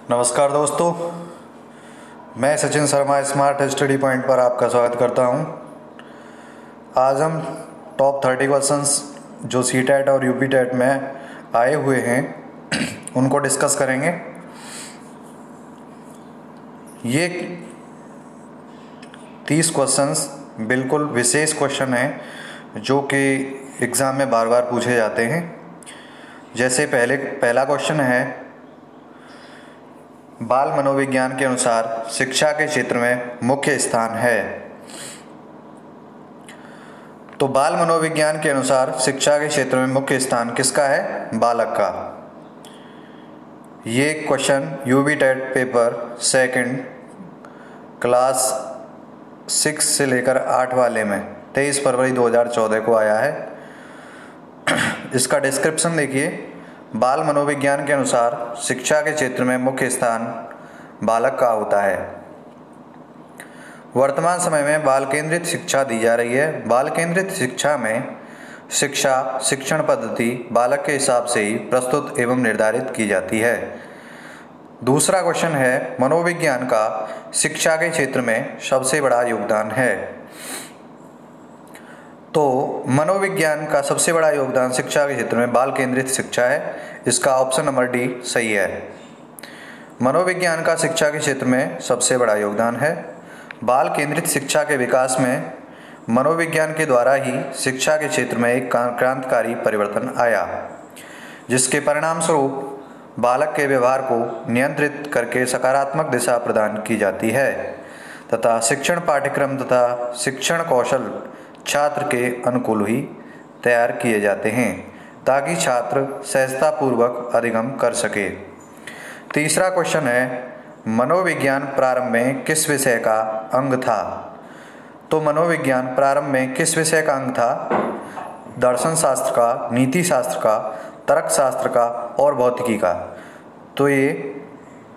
नमस्कार दोस्तों, मैं Sachin Sharma smart study point पर आपका स्वागत करता हूं। आज हम टॉप 30 क्वेश्चंस जो सीटेट और यूपीटेट में आए हुए हैं उनको डिस्कस करेंगे। ये 30 क्वेश्चंस बिल्कुल विशेष क्वेश्चन हैं जो कि एग्ज़ाम में बार बार पूछे जाते हैं। जैसे पहला क्वेश्चन है, बाल मनोविज्ञान के अनुसार शिक्षा के क्षेत्र में मुख्य स्थान है। तो बाल मनोविज्ञान के अनुसार शिक्षा के क्षेत्र में मुख्य स्थान किसका है? बालक का। ये क्वेश्चन यूबीटेट पेपर सेकंड क्लास 6 से लेकर 8 वाले में 23 फरवरी 2014 को आया है। इसका डिस्क्रिप्शन देखिए। बाल मनोविज्ञान के अनुसार शिक्षा के क्षेत्र में मुख्य स्थान बालक का होता है। वर्तमान समय में बाल केंद्रित शिक्षा दी जा रही है। बाल केंद्रित शिक्षा में शिक्षण पद्धति बालक के हिसाब से ही प्रस्तुत एवं निर्धारित की जाती है। दूसरा क्वेश्चन है, मनोविज्ञान का शिक्षा के क्षेत्र में सबसे बड़ा योगदान है। तो मनोविज्ञान का सबसे बड़ा योगदान शिक्षा के क्षेत्र में बाल केंद्रित शिक्षा है। इसका ऑप्शन नंबर डी सही है। मनोविज्ञान का शिक्षा के क्षेत्र में सबसे बड़ा योगदान है। बाल केंद्रित शिक्षा के विकास में मनोविज्ञान के द्वारा ही शिक्षा के क्षेत्र में एक क्रांतिकारी परिवर्तन आया, जिसके परिणाम स्वरूप बालक के व्यवहार को नियंत्रित करके सकारात्मक दिशा प्रदान की जाती है तथा शिक्षण पाठ्यक्रम तथा शिक्षण कौशल छात्र के अनुकूल ही तैयार किए जाते हैं ताकि छात्र सहजतापूर्वक अधिगम कर सके। तीसरा क्वेश्चन है, मनोविज्ञान प्रारंभ में किस विषय का अंग था? तो मनोविज्ञान प्रारंभ में किस विषय का अंग था? दर्शन शास्त्र का, नीति शास्त्र का, तर्क शास्त्र का और भौतिकी का। तो ये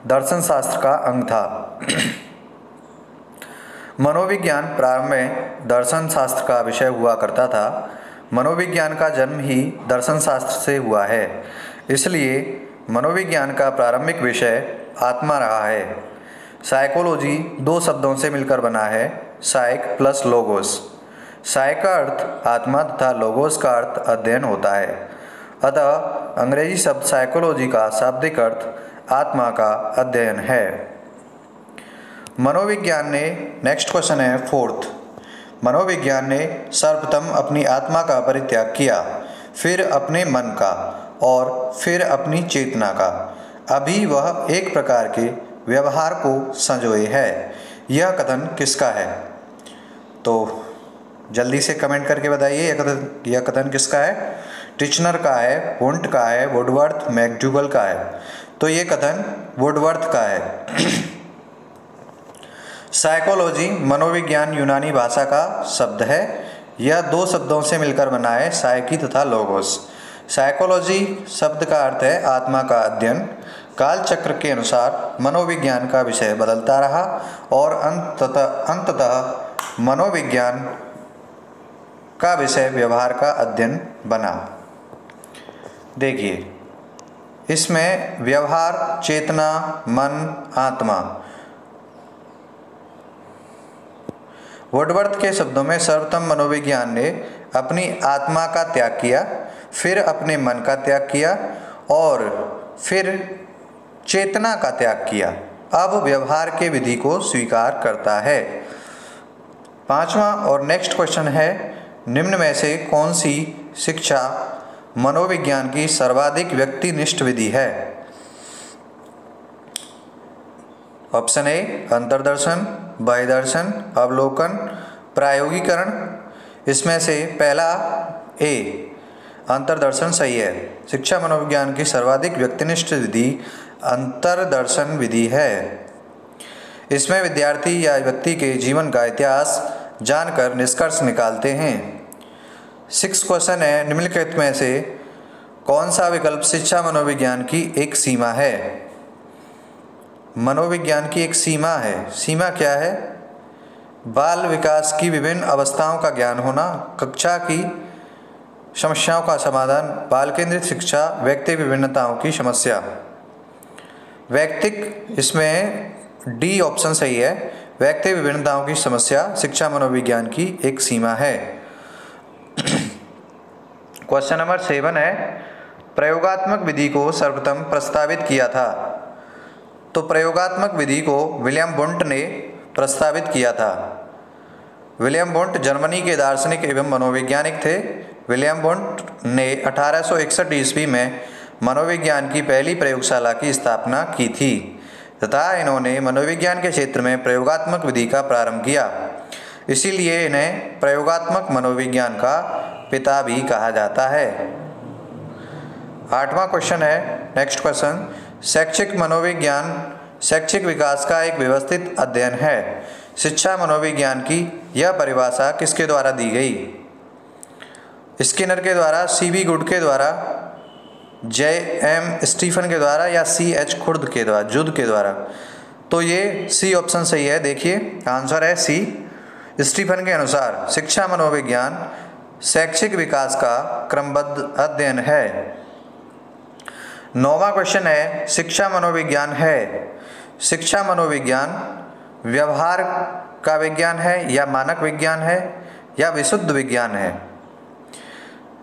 दर्शन शास्त्र का अंग था। मनोविज्ञान प्रारंभ में दर्शन शास्त्र का विषय हुआ करता था। मनोविज्ञान का जन्म ही दर्शन शास्त्र से हुआ है, इसलिए मनोविज्ञान का प्रारंभिक विषय आत्मा रहा है। साइकोलॉजी दो शब्दों से मिलकर बना है, साइक प्लस लोगोस। साइक का अर्थ आत्मा तथा लोगोस का अर्थ अध्ययन होता है। अतः अंग्रेजी शब्द साइकोलॉजी का शाब्दिक अर्थ आत्मा का अध्ययन है। मनोविज्ञान ने, नेक्स्ट क्वेश्चन है फोर्थ, मनोविज्ञान ने सर्वप्रथम अपनी आत्मा का परित्याग किया, फिर अपने मन का और फिर अपनी चेतना का। अभी वह एक प्रकार के व्यवहार को संजोए है। यह कथन किसका है? तो जल्दी से कमेंट करके बताइए, यह कथन किसका है? टिचनर का है, वुंट का है, वुडवर्थ, मैक्डूगल का है। तो ये कथन वुडवर्थ का है। साइकोलॉजी मनोविज्ञान यूनानी भाषा का शब्द है। यह दो शब्दों से मिलकर बना है, साइकी तथा लोगोस। साइकोलॉजी शब्द का अर्थ है आत्मा का अध्ययन। काल चक्र के अनुसार मनोविज्ञान का विषय बदलता रहा और अंततः मनोविज्ञान का विषय व्यवहार का अध्ययन बना। देखिए, इसमें व्यवहार, चेतना, मन, आत्मा, वुडवर्थ के शब्दों में सर्वप्रथम मनोविज्ञान ने अपनी आत्मा का त्याग किया, फिर अपने मन का त्याग किया और फिर चेतना का त्याग किया। अब व्यवहार के विधि को स्वीकार करता है। पांचवा और नेक्स्ट क्वेश्चन है, निम्न में से कौन सी शिक्षा मनोविज्ञान की सर्वाधिक व्यक्तिनिष्ठ विधि है? ऑप्शन ए अंतर्दर्शन, बाह्यदर्शन, अवलोकन, प्रायोगिकरण। इसमें से पहला ए अंतर्दर्शन सही है। शिक्षा मनोविज्ञान की सर्वाधिक व्यक्तिनिष्ठ विधि अंतर्दर्शन विधि है। इसमें विद्यार्थी या व्यक्ति के जीवन का इतिहास जानकर निष्कर्ष निकालते हैं। 6 क्वेश्चन है, निम्नलिखित में से कौन सा विकल्प शिक्षा मनोविज्ञान की एक सीमा है? मनोविज्ञान की एक सीमा है। सीमा क्या है? बाल विकास की विभिन्न अवस्थाओं का ज्ञान होना, कक्षा की समस्याओं का समाधान, बाल केंद्रित शिक्षा, व्यक्ति विभिन्नताओं की समस्या। व्यक्तिक, इसमें डी ऑप्शन सही है। व्यक्ति विभिन्नताओं की समस्या शिक्षा मनोविज्ञान की एक सीमा है। क्वेश्चन नंबर 7 है, प्रयोगात्मक विधि को सर्वप्रथम प्रस्तावित किया था। तो प्रयोगात्मक विधि को विलियम वुंट ने प्रस्तावित किया था। विलियम वुंट जर्मनी के दार्शनिक एवं मनोवैज्ञानिक थे। विलियम वुंट ने 1861 ईस्वी में मनोविज्ञान की पहली प्रयोगशाला की स्थापना की थी तथा इन्होंने मनोविज्ञान के क्षेत्र में प्रयोगात्मक विधि का प्रारंभ किया। इसीलिए इन्हें प्रयोगात्मक मनोविज्ञान का पिता भी कहा जाता है। 8वां क्वेश्चन है, नेक्स्ट क्वेश्चन, शैक्षिक मनोविज्ञान शैक्षिक विकास का एक व्यवस्थित अध्ययन है। शिक्षा मनोविज्ञान की यह परिभाषा किसके द्वारा दी गई? स्किनर के द्वारा, सीबी गुड के द्वारा, जे.एम. स्टीफन के द्वारा या C.H. जुद के द्वारा? तो ये सी ऑप्शन सही है। देखिए आंसर है सी। स्टीफन के अनुसार शिक्षा मनोविज्ञान शैक्षिक विकास का क्रमबद्ध अध्ययन है। 9वां क्वेश्चन है, शिक्षा मनोविज्ञान है। शिक्षा मनोविज्ञान व्यवहार का विज्ञान है या मानक विज्ञान है या विशुद्ध विज्ञान है?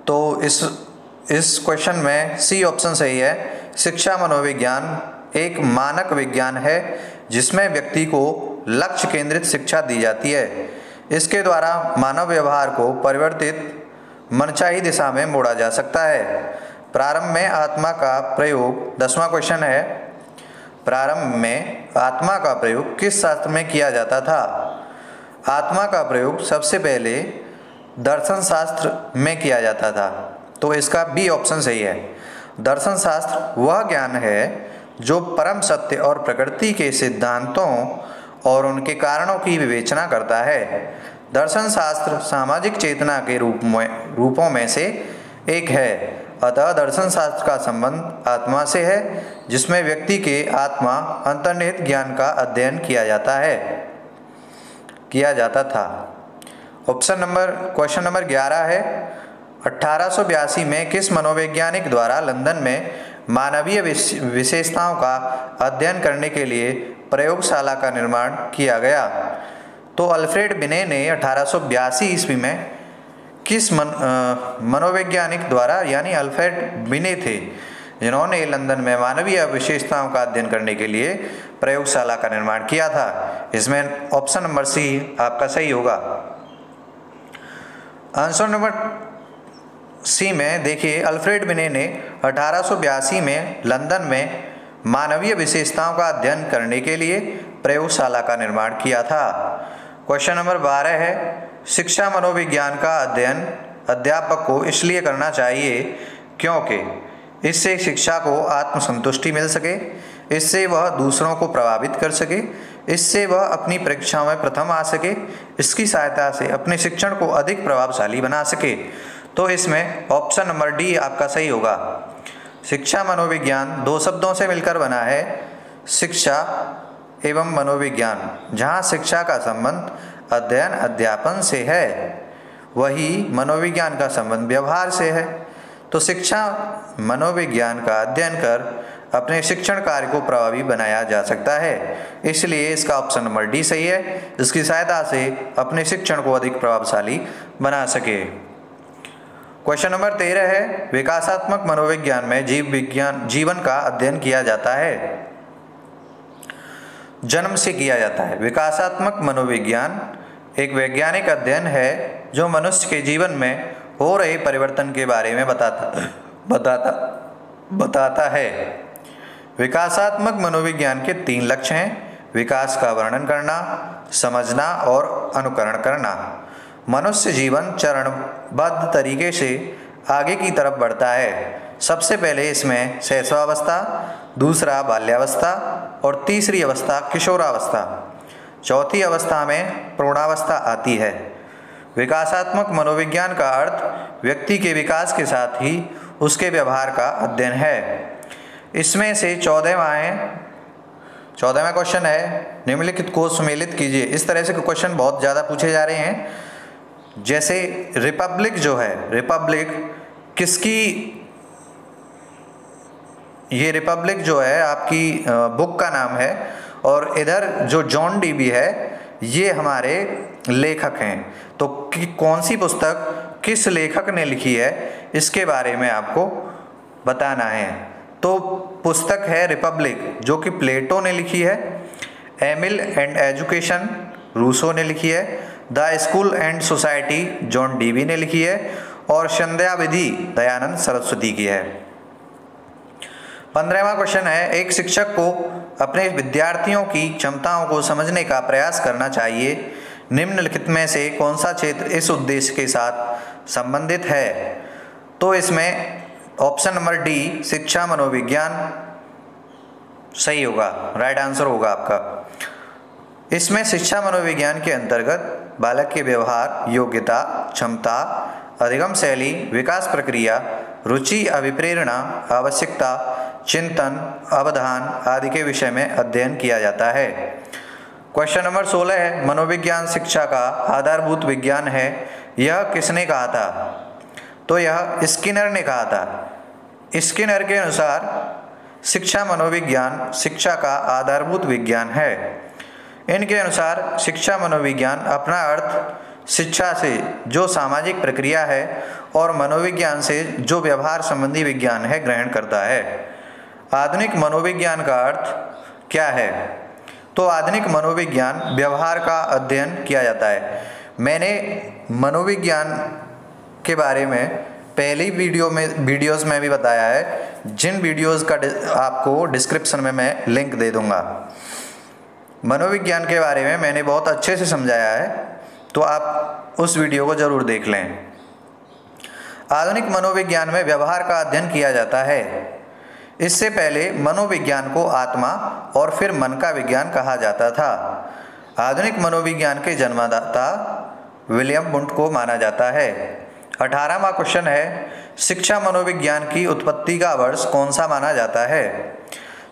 तो इस क्वेश्चन में सी ऑप्शन सही है। शिक्षा मनोविज्ञान एक मानक विज्ञान है जिसमें व्यक्ति को लक्ष्य केंद्रित शिक्षा दी जाती है। इसके द्वारा मानव व्यवहार को परिवर्तित मनचाही दिशा में मोड़ा जा सकता है। प्रारंभ में आत्मा का प्रयोग, 10वां क्वेश्चन है, प्रारंभ में आत्मा का प्रयोग किस शास्त्र में किया जाता था? आत्मा का प्रयोग सबसे पहले दर्शन शास्त्र में किया जाता था। तो इसका बी ऑप्शन सही है। दर्शन शास्त्र वह ज्ञान है जो परम सत्य और प्रकृति के सिद्धांतों और उनके कारणों की विवेचना करता है। दर्शन शास्त्र सामाजिक चेतना के रूपों में से एक है। अतः दर्शन शास्त्र का संबंध आत्मा से है जिसमें व्यक्ति के आत्मा अंतर्निहित ज्ञान का अध्ययन किया जाता था। क्वेश्चन नंबर 11 है, 1882 में किस मनोवैज्ञानिक द्वारा लंदन में मानवीय विशेषताओं का अध्ययन करने के लिए प्रयोगशाला का निर्माण किया गया? तो अल्फ्रेड बिने ने 1882 ईस्वी में किस मनोवैज्ञानिक द्वारा, यानी अल्फ्रेड बिने थे जिन्होंने लंदन में मानवीय विशेषताओं का अध्ययन करने के लिए प्रयोगशाला का निर्माण किया था। इसमें ऑप्शन नंबर सी आपका सही होगा। आंसर नंबर सी में देखिए, अल्फ्रेड बिने ने 1882 में लंदन में मानवीय विशेषताओं का अध्ययन करने के लिए प्रयोगशाला का निर्माण किया था। क्वेश्चन नंबर 12 है, शिक्षा मनोविज्ञान का अध्ययन अध्यापक को इसलिए करना चाहिए क्योंकि इससे शिक्षा को आत्मसंतुष्टि मिल सके, इससे वह दूसरों को प्रभावित कर सके, इससे वह अपनी परीक्षाओं में प्रथम आ सके, इसकी सहायता से अपने शिक्षण को अधिक प्रभावशाली बना सके। तो इसमें ऑप्शन नंबर डी आपका सही होगा। शिक्षा मनोविज्ञान दो शब्दों से मिलकर बना है, शिक्षा एवं मनोविज्ञान। जहाँ शिक्षा का संबंध अध्ययन अध्यापन से है, वही मनोविज्ञान का संबंध व्यवहार से है। तो शिक्षा मनोविज्ञान का अध्ययन कर अपने शिक्षण कार्य को प्रभावी बनाया जा सकता है। इसलिए इसका ऑप्शन नंबर डी सही है, जिसकी सहायता से अपने शिक्षण को अधिक प्रभावशाली बना सके। क्वेश्चन नंबर 13 है, विकासात्मक मनोविज्ञान में जीवन का अध्ययन किया जाता है, जन्म से किया जाता है। विकासात्मक मनोविज्ञान एक वैज्ञानिक अध्ययन है जो मनुष्य के जीवन में हो रहे परिवर्तन के बारे में बताता है। विकासात्मक मनोविज्ञान के 3 लक्ष्य हैं: विकास का वर्णन करना, समझना और अनुकरण करना। मनुष्य जीवन चरणबद्ध तरीके से आगे की तरफ बढ़ता है। सबसे पहले इसमें शैशवावस्था, दूसरा बाल्यावस्था और तीसरी अवस्था किशोरावस्था, चौथी अवस्था में प्रौढ़ावस्था आती है। विकासात्मक मनोविज्ञान का अर्थ व्यक्ति के विकास के साथ ही उसके व्यवहार का अध्ययन है। इसमें से 14वां क्वेश्चन है, निम्नलिखित को सुमेलित कीजिए। इस तरह से क्वेश्चन बहुत ज़्यादा पूछे जा रहे हैं। जैसे रिपब्लिक जो है, रिपब्लिक किसकी ये रिपब्लिक जो है आपकी बुक का नाम है, और इधर जो जॉन डीबी है ये हमारे लेखक हैं। तो कौन सी पुस्तक किस लेखक ने लिखी है इसके बारे में आपको बताना है। तो पुस्तक है रिपब्लिक, जो कि प्लेटो ने लिखी है। एमिल एंड एजुकेशन रूसो ने लिखी है। The school and society John dB ने लिखी है। और संध्या विधि दयानंद सरस्वती की है। 15वां क्वेश्चन है, एक शिक्षक को अपने विद्यार्थियों की क्षमताओं को समझने का प्रयास करना चाहिए। निम्नलिखित में से कौन सा क्षेत्र इस उद्देश्य के साथ संबंधित है। तो इसमें ऑप्शन नंबर डी शिक्षा मनोविज्ञान सही होगा, राइट आंसर होगा आपका। इसमें शिक्षा मनोविज्ञान के अंतर्गत बालक के व्यवहार, योग्यता, क्षमता, अधिगम शैली, विकास प्रक्रिया, रुचि, अभिप्रेरणा, आवश्यकता, चिंतन, अवधान आदि के विषय में अध्ययन किया जाता है। क्वेश्चन नंबर 16 है, मनोविज्ञान शिक्षा का आधारभूत विज्ञान है, यह किसने कहा था। तो यह स्किनर ने कहा था। स्किनर के अनुसार शिक्षा मनोविज्ञान शिक्षा का आधारभूत विज्ञान है। इनके अनुसार शिक्षा मनोविज्ञान अपना अर्थ शिक्षा से जो सामाजिक प्रक्रिया है और मनोविज्ञान से जो व्यवहार संबंधी विज्ञान है ग्रहण करता है। आधुनिक मनोविज्ञान का अर्थ क्या है। तो आधुनिक मनोविज्ञान व्यवहार का अध्ययन किया जाता है। मैंने मनोविज्ञान के बारे में पहली वीडियोस में भी बताया है, जिन वीडियोस का आपको डिस्क्रिप्शन में मैं लिंक दे दूंगा। मनोविज्ञान के बारे में मैंने बहुत अच्छे से समझाया है, तो आप उस वीडियो को जरूर देख लें। आधुनिक मनोविज्ञान में व्यवहार का अध्ययन किया जाता है। इससे पहले मनोविज्ञान को आत्मा और फिर मन का विज्ञान कहा जाता था। आधुनिक मनोविज्ञान के जन्मदाता विलियम वुंट को माना जाता है। 18वां क्वेश्चन है, शिक्षा मनोविज्ञान की उत्पत्ति का वर्ष कौन सा माना जाता है।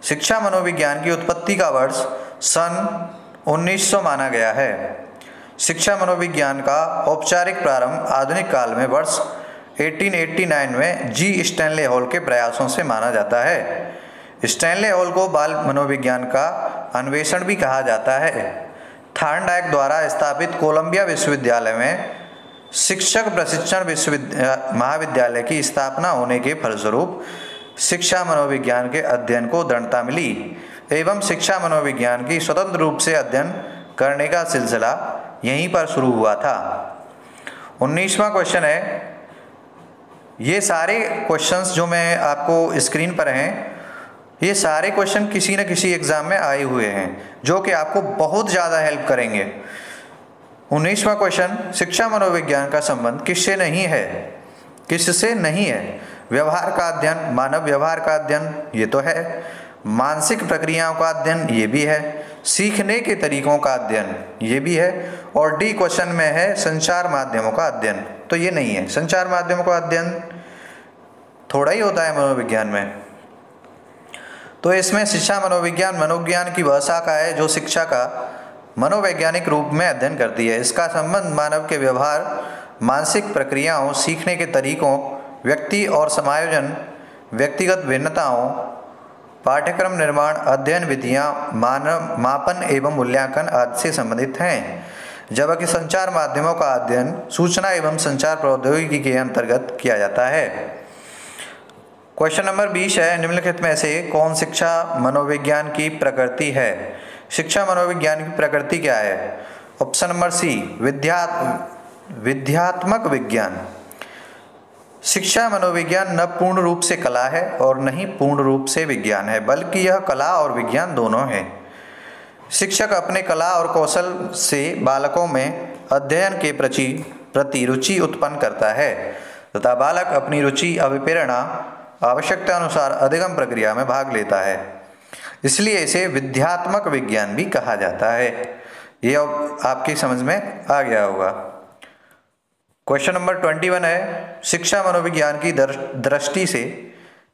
शिक्षा मनोविज्ञान की उत्पत्ति का वर्ष सन 1900 माना गया है। शिक्षा मनोविज्ञान का औपचारिक प्रारंभ आधुनिक काल में वर्ष 1889 में जी स्टैनले हॉल के प्रयासों से माना जाता है। स्टैनले हॉल को बाल मनोविज्ञान का अन्वेषण भी कहा जाता है। थॉर्नडाइक द्वारा स्थापित कोलंबिया विश्वविद्यालय में शिक्षक प्रशिक्षण महाविद्यालय की स्थापना होने के फलस्वरूप शिक्षा मनोविज्ञान के अध्ययन को दृढ़ता मिली एवं शिक्षा मनोविज्ञान की स्वतंत्र रूप से अध्ययन करने का सिलसिला यहीं पर शुरू हुआ था। 19वां क्वेश्चन है, ये सारे क्वेश्चंस जो मैं आपको स्क्रीन पर हैं, ये सारे क्वेश्चन किसी न किसी एग्जाम में आए हुए हैं, जो कि आपको बहुत ज़्यादा हेल्प करेंगे। 19वां क्वेश्चन, शिक्षा मनोविज्ञान का संबंध किससे नहीं है। किससे नहीं है। व्यवहार का अध्ययन, मानव व्यवहार का अध्ययन ये तो है। मानसिक प्रक्रियाओं का अध्ययन ये भी है। सीखने के तरीकों का अध्ययन ये भी है। और डी क्वेश्चन में है संचार माध्यमों का अध्ययन, तो ये नहीं है। संचार माध्यमों का अध्ययन थोड़ा ही होता है मनोविज्ञान में। तो इसमें शिक्षा मनोविज्ञान मनोविज्ञान की वह शाखा है जो शिक्षा का मनोवैज्ञानिक रूप में अध्ययन करती है। इसका संबंध मानव के व्यवहार, मानसिक प्रक्रियाओं, सीखने के तरीकों, व्यक्ति और समायोजन, व्यक्तिगत भिन्नताओं, पाठ्यक्रम निर्माण, अध्ययन विधियां, मापन एवं मूल्यांकन आदि से संबंधित हैं। जबकि संचार माध्यमों का अध्ययन सूचना एवं संचार प्रौद्योगिकी के अंतर्गत किया जाता है। क्वेश्चन नंबर 20 है, निम्नलिखित में से कौन शिक्षा मनोविज्ञान की प्रकृति है। शिक्षा मनोविज्ञान की प्रकृति क्या है। ऑप्शन नंबर सी विध्यात्मक विज्ञान। शिक्षा मनोविज्ञान न पूर्ण रूप से कला है और न ही पूर्ण रूप से विज्ञान है, बल्कि यह कला और विज्ञान दोनों है। शिक्षक अपने कला और कौशल से बालकों में अध्ययन के प्रति रुचि उत्पन्न करता है तथा बालक अपनी रुचि, अभिप्रेरणा, आवश्यकता अनुसार अधिगम प्रक्रिया में भाग लेता है। इसलिए इसे विध्यात्मक विज्ञान भी कहा जाता है। ये आपकी समझ में आ गया होगा। क्वेश्चन नंबर 21 है, शिक्षा मनोविज्ञान की दृष्टि से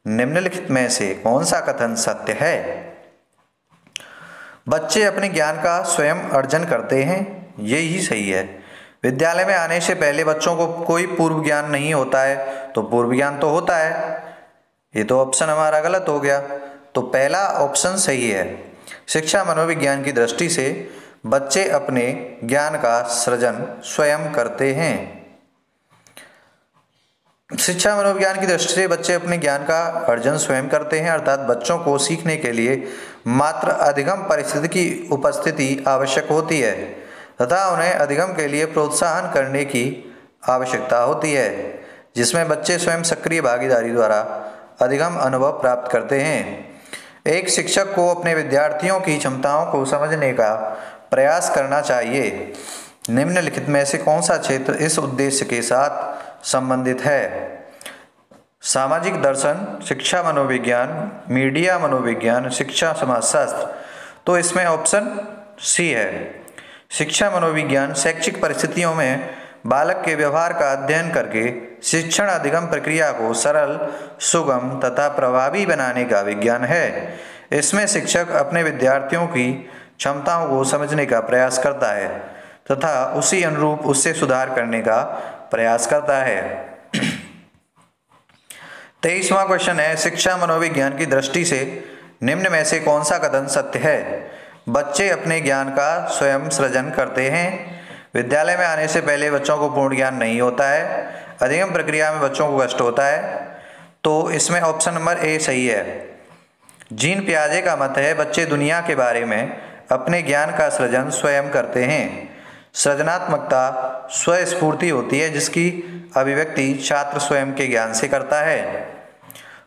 निम्नलिखित में से कौन सा कथन सत्य है। बच्चे अपने ज्ञान का स्वयं अर्जन करते हैं, यही सही है। विद्यालय में आने से पहले बच्चों को कोई पूर्व ज्ञान नहीं होता है, तो पूर्व ज्ञान तो होता है। ये तो ऑप्शन हमारा गलत हो गया। तो पहला ऑप्शन सही है। शिक्षा मनोविज्ञान की दृष्टि से बच्चे अपने ज्ञान का सृजन स्वयं करते हैं। शिक्षा मनोविज्ञान की दृष्टि से बच्चे अपने ज्ञान का अर्जन स्वयं करते हैं, अर्थात बच्चों को सीखने के लिए मात्र अधिगम परिस्थिति की उपस्थिति आवश्यक होती है तथा उन्हें अधिगम के लिए प्रोत्साहन करने की आवश्यकता होती है, जिसमें बच्चे स्वयं सक्रिय भागीदारी द्वारा अधिगम अनुभव प्राप्त करते हैं। एक शिक्षक को अपने विद्यार्थियों की क्षमताओं को समझने का प्रयास करना चाहिए। निम्नलिखित में से कौन सा क्षेत्र इस उद्देश्य के साथ संबंधित है? सामाजिक दर्शन, शिक्षा मनोविज्ञान, मीडिया मनोविज्ञान, शिक्षा समाजशास्त्र। तो इसमें ऑप्शन सी है। शिक्षा मनोविज्ञान शैक्षिक परिस्थितियों में बालक के व्यवहार का अध्ययन करके शिक्षण अधिगम प्रक्रिया को सरल, सुगम तथा प्रभावी बनाने का विज्ञान है। इसमें शिक्षक अपने विद्यार्थियों की क्षमताओं को समझने का प्रयास करता है तथा उसी अनुरूप उससे सुधार करने का प्रयास करता है। 23वां क्वेश्चन है, शिक्षा मनोविज्ञान की दृष्टि से निम्न में से कौन सा कथन सत्य है? बच्चे अपने ज्ञान का स्वयं सृजन करते हैं। विद्यालय में आने से पहले बच्चों को पूर्ण ज्ञान नहीं होता है। अधिगम प्रक्रिया में बच्चों को कष्ट होता है। तो इसमें ऑप्शन नंबर ए सही है। जीन पियाजे का मत है, बच्चे दुनिया के बारे में अपने ज्ञान का सृजन स्वयं करते हैं। सृजनात्मकता स्वस्फूर्ति होती है, जिसकी अभिव्यक्ति छात्र स्वयं के ज्ञान से करता है।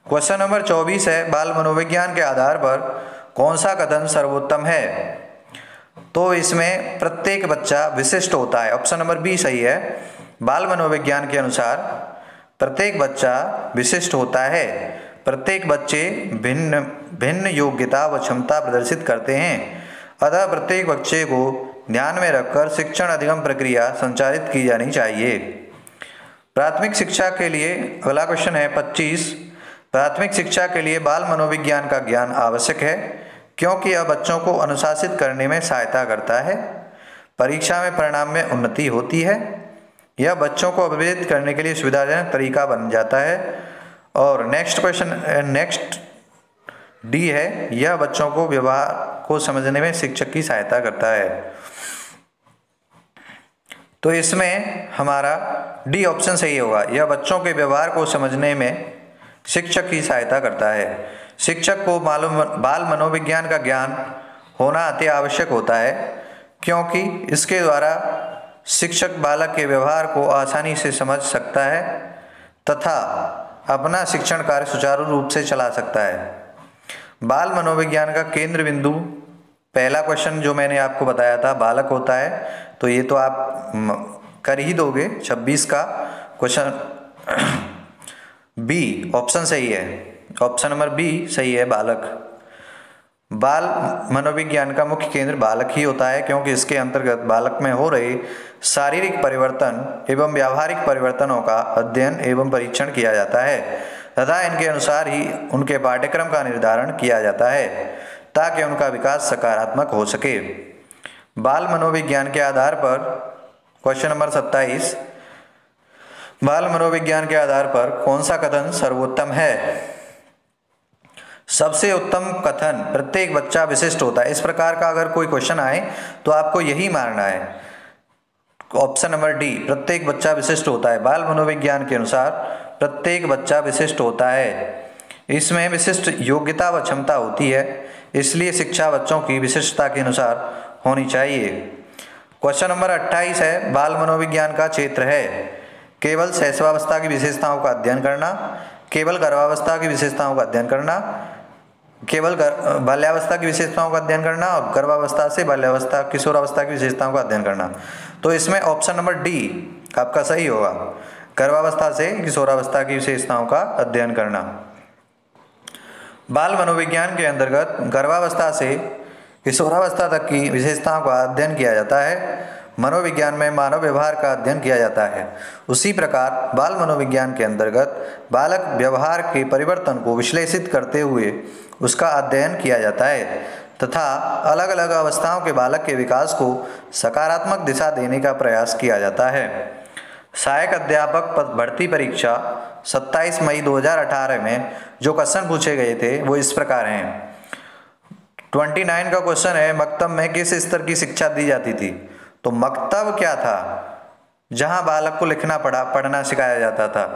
क्वेश्चन नंबर 24 है, बाल मनोविज्ञान के आधार पर कौन सा कथन सर्वोत्तम है? तो इसमें प्रत्येक बच्चा विशिष्ट होता है। ऑप्शन नंबर बी सही है। बाल मनोविज्ञान के अनुसार प्रत्येक बच्चा विशिष्ट होता है। प्रत्येक बच्चे भिन्न भिन्न योग्यता व क्षमता प्रदर्शित करते हैं, अतः प्रत्येक बच्चे को ध्यान में रखकर शिक्षण अधिगम प्रक्रिया संचालित की जानी चाहिए। प्राथमिक शिक्षा के लिए अगला क्वेश्चन है 25। प्राथमिक शिक्षा के लिए बाल मनोविज्ञान का ज्ञान आवश्यक है क्योंकि यह बच्चों को अनुशासित करने में सहायता करता है। परीक्षा में परिणाम में उन्नति होती है। यह बच्चों को अभिवेदित करने के लिए सुविधाजनक तरीका बन जाता है। और नेक्स्ट डी है, यह बच्चों को व्यवहार को समझने में शिक्षक की सहायता करता है। तो इसमें हमारा डी ऑप्शन सही होगा। यह बच्चों के व्यवहार को समझने में शिक्षक की सहायता करता है। शिक्षक को बाल मनोविज्ञान का ज्ञान होना अति आवश्यक होता है क्योंकि इसके द्वारा शिक्षक बालक के व्यवहार को आसानी से समझ सकता है तथा अपना शिक्षण कार्य सुचारू रूप से चला सकता है। बाल मनोविज्ञान का केंद्र बिंदु, पहला क्वेश्चन जो मैंने आपको बताया था, बालक होता है, तो ये तो आप कर ही दोगे। 26 का क्वेश्चन बी ऑप्शन सही है। ऑप्शन नंबर बी सही है, बालक। बाल मनोविज्ञान का मुख्य केंद्र बालक ही होता है क्योंकि इसके अंतर्गत बालक में हो रहे शारीरिक परिवर्तन एवं व्यावहारिक परिवर्तनों का अध्ययन एवं परीक्षण किया जाता है तथा इनके अनुसार ही उनके पाठ्यक्रम का निर्धारण किया जाता है ताकि उनका विकास सकारात्मक हो सके। बाल मनोविज्ञान के आधार पर क्वेश्चन नंबर 27, बाल मनोविज्ञान के आधार पर कौन सा कथन सर्वोत्तम है? सबसे उत्तम कथन, प्रत्येक बच्चा विशिष्ट होता है। इस प्रकार का अगर कोई क्वेश्चन आए तो आपको यही मानना है, ऑप्शन नंबर डी, प्रत्येक बच्चा विशिष्ट होता है। बाल मनोविज्ञान के अनुसार प्रत्येक बच्चा विशिष्ट होता है। इसमें विशिष्ट योग्यता व क्षमता होती है, इसलिए शिक्षा बच्चों की विशिष्टता के अनुसार होनी चाहिए। क्वेश्चन नंबर 28 है, बाल मनोविज्ञान का क्षेत्र है केवल शैशवावस्था की विशेषताओं का अध्ययन करना, केवल गर्भावस्था की विशेषताओं का अध्ययन करना, केवल बाल्यावस्था की विशेषताओं का अध्ययन करना और गर्भावस्था से बाल्यावस्था किशोरावस्था की विशेषताओं का अध्ययन करना। तो इसमें ऑप्शन नंबर डी आपका सही होगा, गर्भावस्था से किशोरावस्था की विशेषताओं का अध्ययन करना। बाल मनोविज्ञान के अंतर्गत गर्भावस्था से किशोरावस्था तक की विशेषताओं का अध्ययन किया जाता है। मनोविज्ञान में मानव व्यवहार का अध्ययन किया जाता है। उसी प्रकार बाल मनोविज्ञान के अंतर्गत बालक व्यवहार के परिवर्तन को विश्लेषित करते हुए उसका अध्ययन किया जाता है तथा अलग अलग अवस्थाओं के बालक के विकास को सकारात्मक दिशा देने का प्रयास किया जाता है। सहायक अध्यापक पद भर्ती परीक्षा 27 मई 2018 में जो क्वेश्चन पूछे गए थे वो इस प्रकार हैं। 29 का क्वेश्चन है, मकतब में किस स्तर की शिक्षा दी जाती थी? तो मकतब क्या था? जहां बालक को लिखना पढ़ना सिखाया जाता था।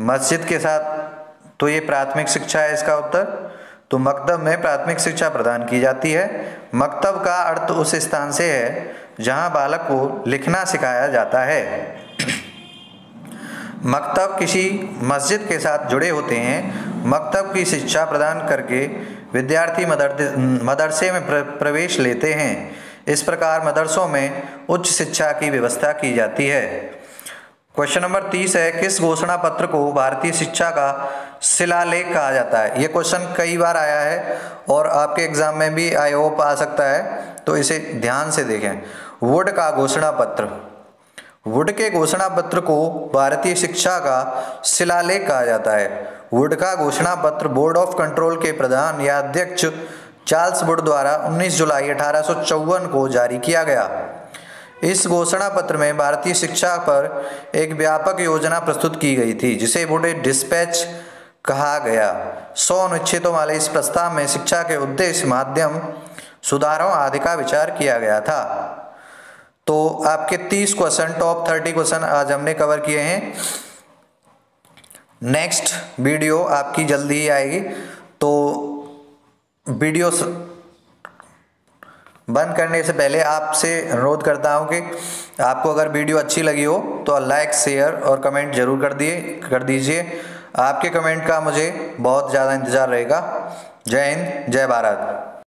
मस्जिद के साथ तो ये प्राथमिक शिक्षा है इसका उत्तर। तो मकतब में प्राथमिक शिक्षा प्रदान की जाती है। मकतब का अर्थ उस स्थान से है जहां बालक को लिखना सिखाया जाता है। मकतब किसी मस्जिद के साथ जुड़े होते हैं। मकतब की शिक्षा प्रदान करके विद्यार्थी मदरसे में प्रवेश लेते हैं। इस प्रकार मदरसों में उच्च शिक्षा की व्यवस्था की जाती है। क्वेश्चन नंबर 30 है, किस घोषणा पत्र को भारतीय शिक्षा का शिलालेख कहा जाता है? ये क्वेश्चन कई बार आया है और आपके एग्जाम में भी आई होप आ सकता है, तो इसे ध्यान से देखें। वुड का घोषणा पत्र, वुड के घोषणा पत्र को भारतीय शिक्षा का शिलालेख कहा जाता है। वुड का घोषणा पत्र बोर्ड ऑफ कंट्रोल के प्रधान या अध्यक्ष चार्ल्स वुड द्वारा 19 जुलाई 1854 को जारी किया गया। इस घोषणा पत्र में भारतीय शिक्षा पर एक व्यापक योजना प्रस्तुत की गई थी जिसे वुड डिस्पैच कहा गया। 100 अनुच्छेदों वाले इस प्रस्ताव में शिक्षा के उद्देश्य, माध्यम, सुधारों आदि का विचार किया गया था। तो आपके 30 क्वेश्चन, टॉप 30 क्वेश्चन आज हमने कवर किए हैं। नेक्स्ट वीडियो आपकी जल्दी ही आएगी, तो वीडियो बंद करने से पहले आपसे अनुरोध करता हूं कि आपको अगर वीडियो अच्छी लगी हो तो लाइक, शेयर और कमेंट जरूर कर दीजिए। आपके कमेंट का मुझे बहुत ज़्यादा इंतज़ार रहेगा। जय हिंद, जय भारत।